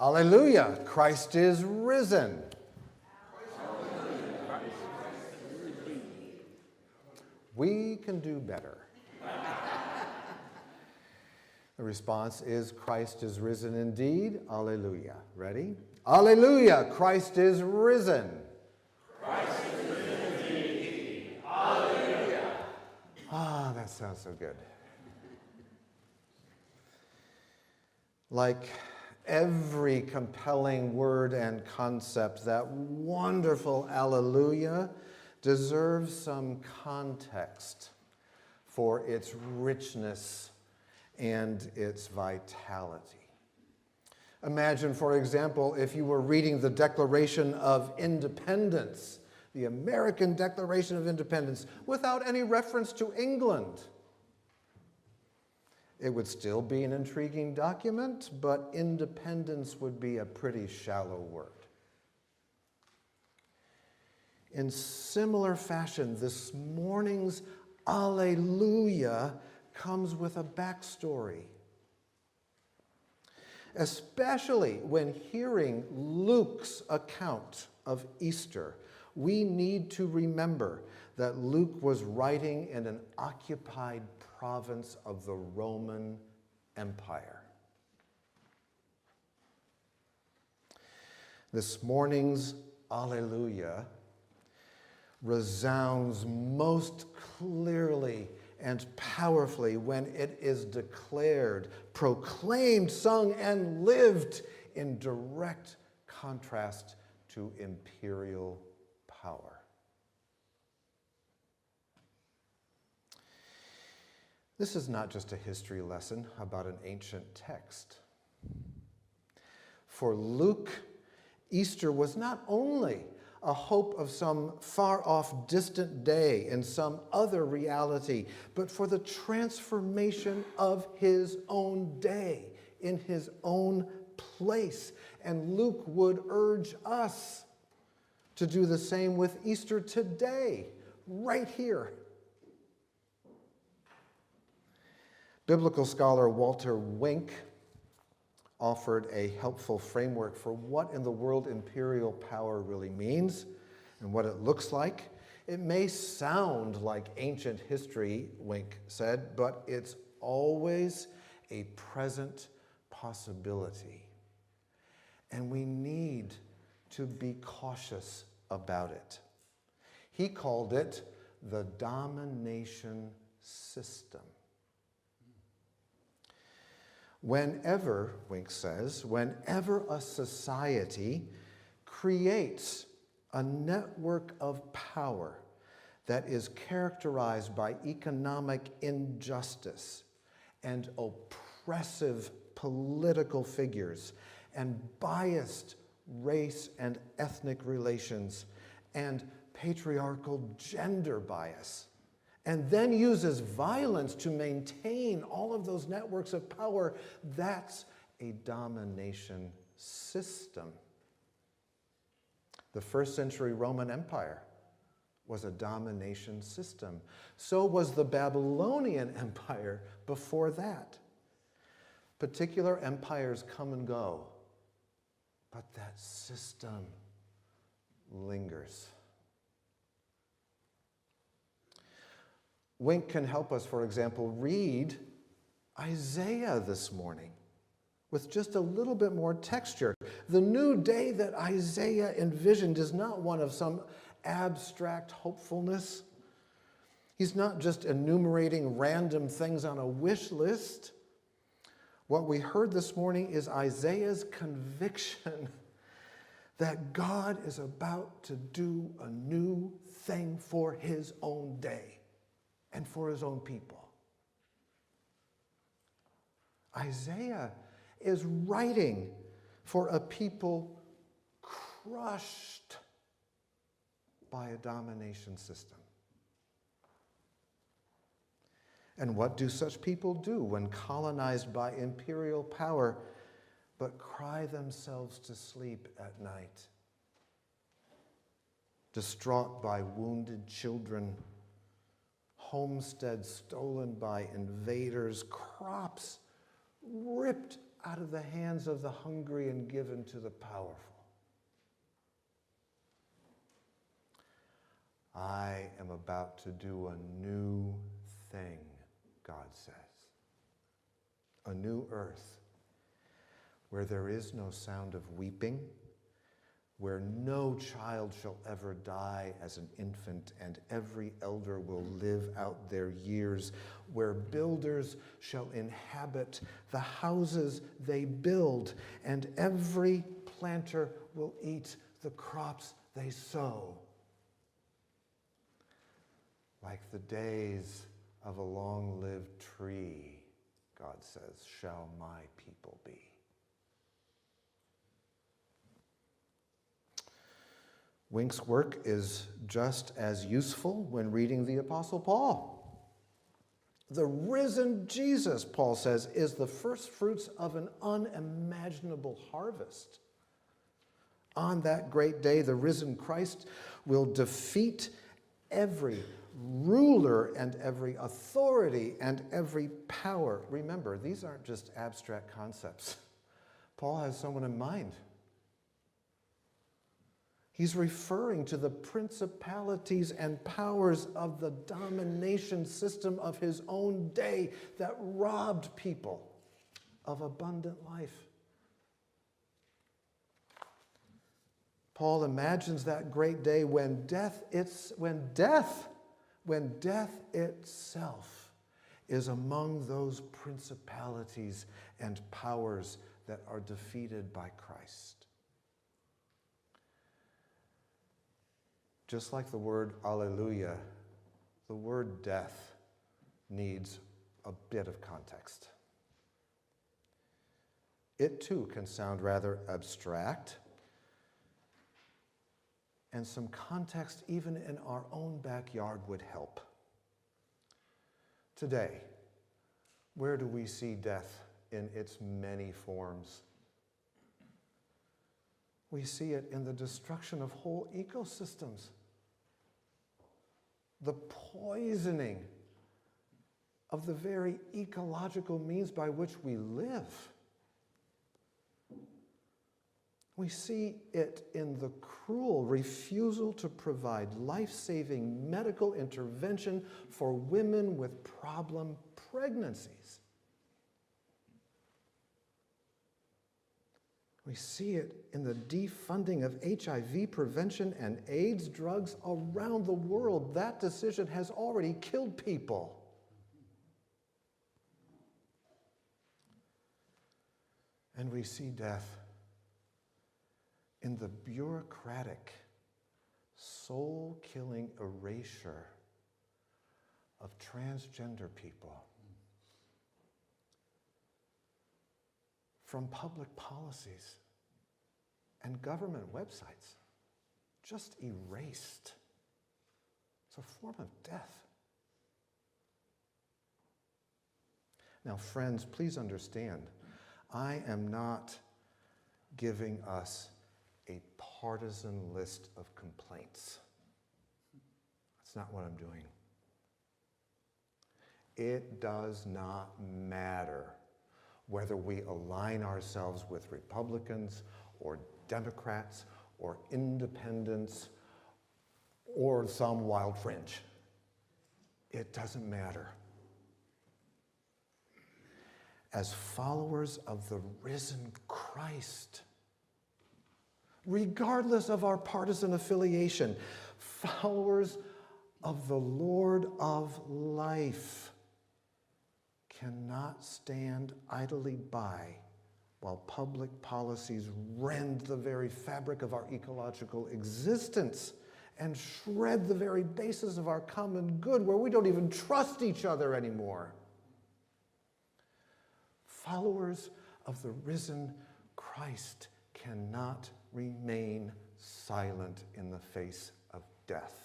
Alleluia, Christ is risen. We can do better. The response is, Christ is risen indeed. Alleluia. Ready? Alleluia, Christ is risen. Christ is risen indeed. Alleluia. Ah, that sounds so good. Like every compelling word and concept, that wonderful alleluia deserves some context for its richness and its vitality. Imagine, for example, if you were reading the Declaration of Independence, the American Declaration of Independence, without any reference to England. It would still be an intriguing document, but independence would be a pretty shallow word. In similar fashion, this morning's Alleluia comes with a backstory. Especially when hearing Luke's account of Easter, we need to remember that Luke was writing in an occupied province of the Roman Empire. This morning's Alleluia resounds most clearly and powerfully when it is declared, proclaimed, sung, and lived in direct contrast to imperial power. This is not just a history lesson about an ancient text. For Luke, Easter was not only a hope of some far-off distant day in some other reality, but for the transformation of his own day in his own place. And Luke would urge us to do the same with Easter today, right here. Biblical scholar Walter Wink offered a helpful framework for what in the world imperial power really means and what it looks like. It may sound like ancient history, Wink said, but it's always a present possibility. And we need to be cautious about it. He called it the domination system. Whenever, Wink says, whenever a society creates a network of power that is characterized by economic injustice and oppressive political figures and biased race and ethnic relations and patriarchal gender bias, and then uses violence to maintain all of those networks of power, that's a domination system. The first century Roman Empire was a domination system. So was the Babylonian Empire before that. Particular empires come and go, but that system lingers. Wink can help us, for example, read Isaiah this morning with just a little bit more texture. The new day that Isaiah envisioned is not one of some abstract hopefulness. He's not just enumerating random things on a wish list. What we heard this morning is Isaiah's conviction that God is about to do a new thing for his own day and for his own people. Isaiah is writing for a people crushed by a domination system. And what do such people do when colonized by imperial power, but cry themselves to sleep at night? Distraught by wounded children, homesteads stolen by invaders, crops ripped out of the hands of the hungry and given to the powerful. I am about to do a new thing, God says. A new earth where there is no sound of weeping, where no child shall ever die as an infant, and every elder will live out their years, where builders shall inhabit the houses they build, and every planter will eat the crops they sow. Like the days of a long-lived tree, God says, shall my people be. Wink's work is just as useful when reading the Apostle Paul. The risen Jesus, Paul says, is the first fruits of an unimaginable harvest. On that great day, the risen Christ will defeat every ruler and every authority and every power. Remember, these aren't just abstract concepts. Paul has someone in mind. He's referring to the principalities and powers of the domination system of his own day that robbed people of abundant life. Paul imagines that great day when death itself is among those principalities and powers that are defeated by Christ. Just like the word alleluia, the word death needs a bit of context. It too can sound rather abstract, and some context even in our own backyard would help. Today, where do we see death in its many forms? We see it in the destruction of whole ecosystems, the poisoning of the very ecological means by which we live. We see it in the cruel refusal to provide life-saving medical intervention for women with problem pregnancies. We see it in the defunding of HIV prevention and AIDS drugs around the world. That decision has already killed people. And we see death in the bureaucratic, soul-killing erasure of transgender people from public policies and government websites, just erased. It's a form of death. Now, friends, please understand, I am not giving us a partisan list of complaints. That's not what I'm doing. It does not matter whether we align ourselves with Republicans or Democrats or independents or some wild fringe. It doesn't matter. As followers of the risen Christ, regardless of our partisan affiliation, followers of the Lord of life, cannot stand idly by while public policies rend the very fabric of our ecological existence and shred the very basis of our common good, where we don't even trust each other anymore. Followers of the risen Christ cannot remain silent in the face of death.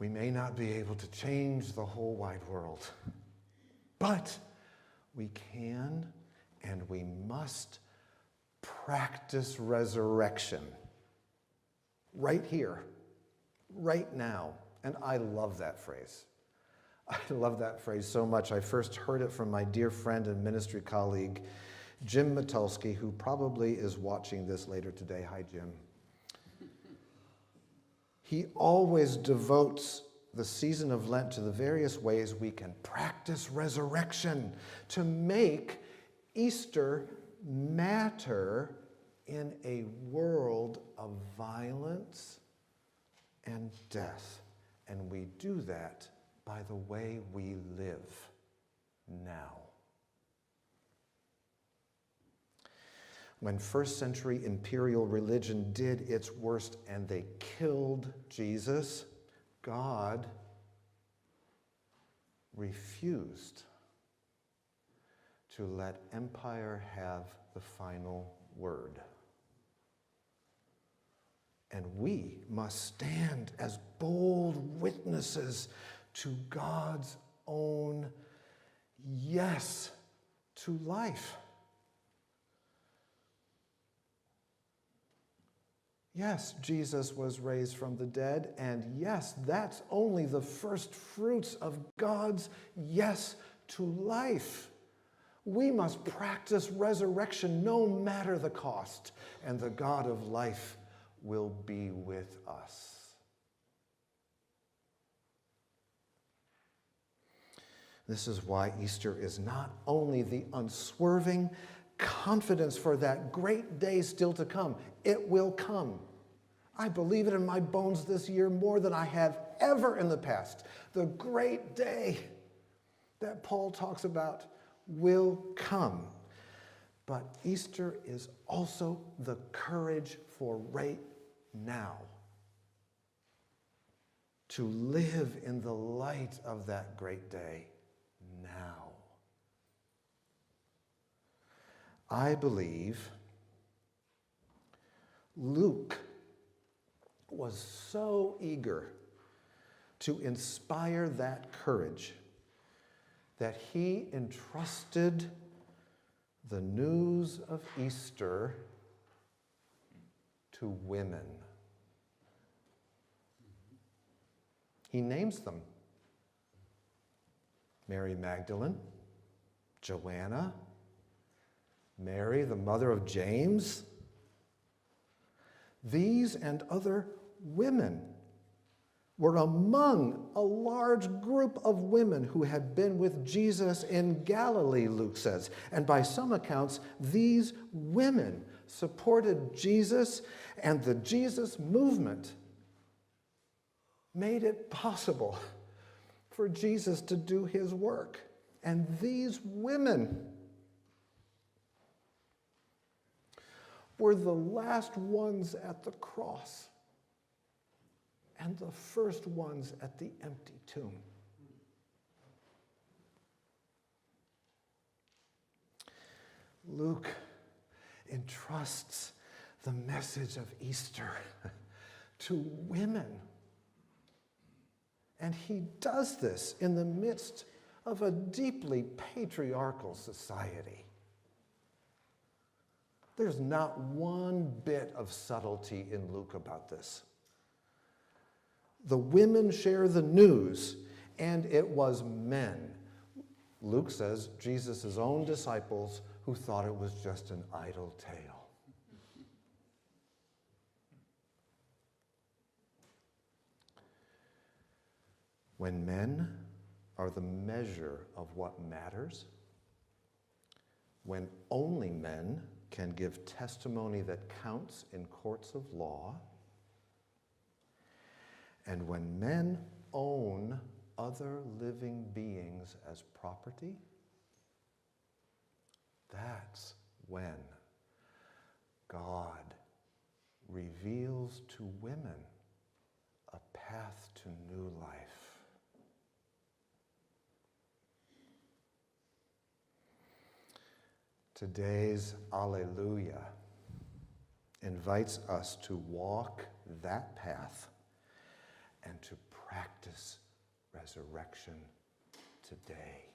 We may not be able to change the whole wide world, but we can and we must practice resurrection right here, right now. And I love that phrase. I love that phrase so much. I first heard it from my dear friend and ministry colleague, Jim Matulski, who probably is watching this later today. Hi, Jim. He always devotes the season of Lent to the various ways we can practice resurrection to make Easter matter in a world of violence and death. And we do that by the way we live now. When first century imperial religion did its worst and they killed Jesus, God refused to let empire have the final word. And we must stand as bold witnesses to God's own yes to life. Yes, Jesus was raised from the dead, and yes, that's only the first fruits of God's yes to life. We must practice resurrection no matter the cost, and the God of life will be with us. This is why Easter is not only the unswerving confidence for that great day still to come. It will come. I believe it in my bones this year more than I have ever in the past. The great day that Paul talks about will come. But Easter is also the courage for right now to live in the light of that great day now. I believe Luke was so eager to inspire that courage that he entrusted the news of Easter to women. He names them: Mary Magdalene, Joanna, Mary, the mother of James. These and other women were among a large group of women who had been with Jesus in Galilee, Luke says. And by some accounts, these women supported Jesus, and the Jesus movement made it possible for Jesus to do his work. And these women were the last ones at the cross and the first ones at the empty tomb. Luke entrusts the message of Easter to women. And he does this in the midst of a deeply patriarchal society. There's not one bit of subtlety in Luke about this. The women share the news, and it was men, Luke says, Jesus' own disciples, who thought it was just an idle tale. When men are the measure of what matters, when only men can give testimony that counts in courts of law, and when men own other living beings as property, that's when God reveals to women a path to new life. Today's Alleluia invites us to walk that path and to practice resurrection today.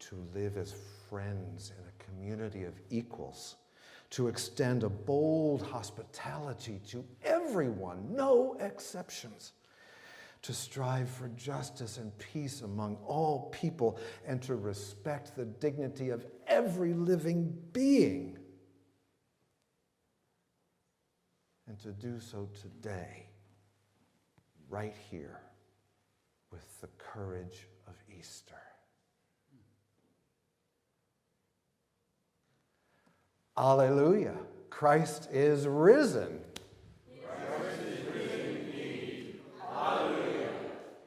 To live as friends in a community of equals. To extend a bold hospitality to everyone, no exceptions. to strive for justice and peace among all people, and to respect the dignity of every living being. And to do so today, right here, with the courage of Easter. Alleluia! Christ is risen.